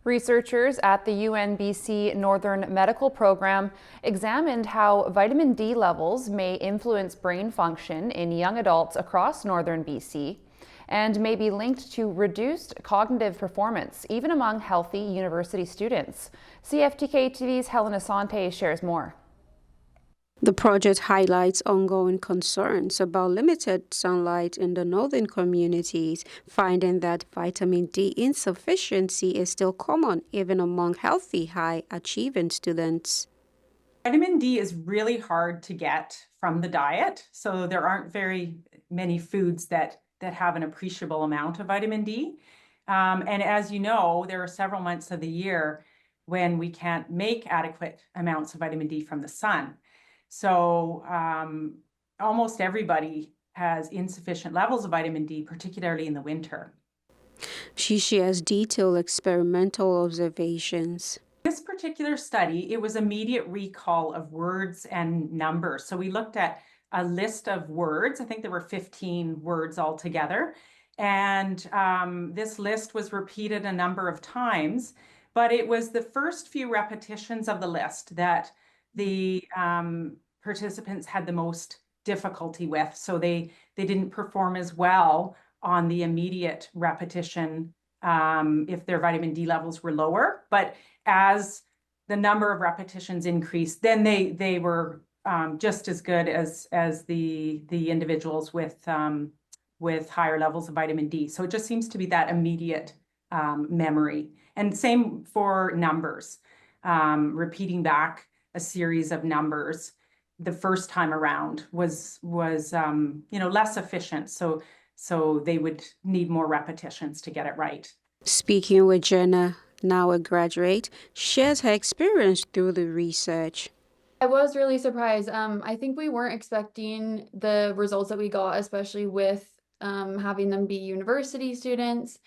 Researchers at the UNBC Northern Medical Program examined how vitamin D levels may influence brain function in young adults across northern BC and may be linked to reduced cognitive performance, even among healthy university students. CFTK-TV's Helen Asante shares more. The project highlights ongoing concerns about limited sunlight in the northern communities, finding that vitamin D insufficiency is still common even among healthy, high-achieving students. Vitamin D is really hard to get from the diet, so there aren't very many foods that have an appreciable amount of vitamin D. And as you know, there are several months of the year when we can't make adequate amounts of vitamin D from the sun. So almost everybody has insufficient levels of vitamin D, particularly in the winter. She shares detailed experimental observations. This particular study, it was immediate recall of words and numbers. So we looked at a list of words. I think there were 15 words altogether. And this list was repeated a number of times, but it was the first few repetitions of the list that the participants had the most difficulty with. So they didn't perform as well on the immediate repetition if their vitamin D levels were lower. But as the number of repetitions increased, then they were just as good as the individuals with higher levels of vitamin D. So it just seems to be that immediate memory. And same for numbers, repeating back a series of numbers the first time around was less efficient. So they would need more repetitions to get it right. Speaking with Jenna, now a graduate, shares her experience through the research. I was really surprised. I think we weren't expecting the results that we got, especially with having them be university students,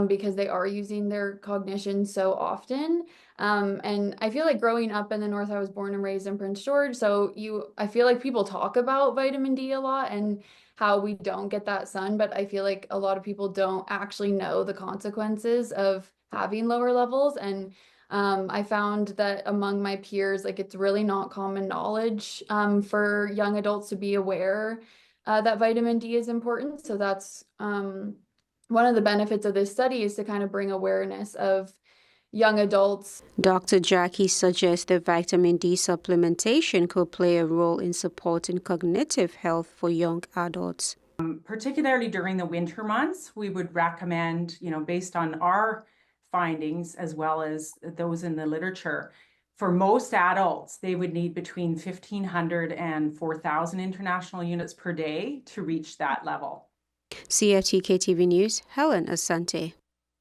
because they are using their cognition so often. And I feel like growing up in the North, I was born and raised in Prince George, so I feel like people talk about vitamin D a lot and how we don't get that sun, but I feel like a lot of people don't actually know the consequences of having lower levels. And I found that among my peers, like it's really not common knowledge for young adults to be aware that vitamin D is important. So that's one of the benefits of this study, is to kind of bring awareness of young adults. Dr. Jackie suggests that vitamin D supplementation could play a role in supporting cognitive health for young adults. Particularly during the winter months, we would recommend, based on our findings as well as those in the literature, for most adults, they would need between 1,500 and 4,000 international units per day to reach that level. CFTK-TV News, Helen Asante.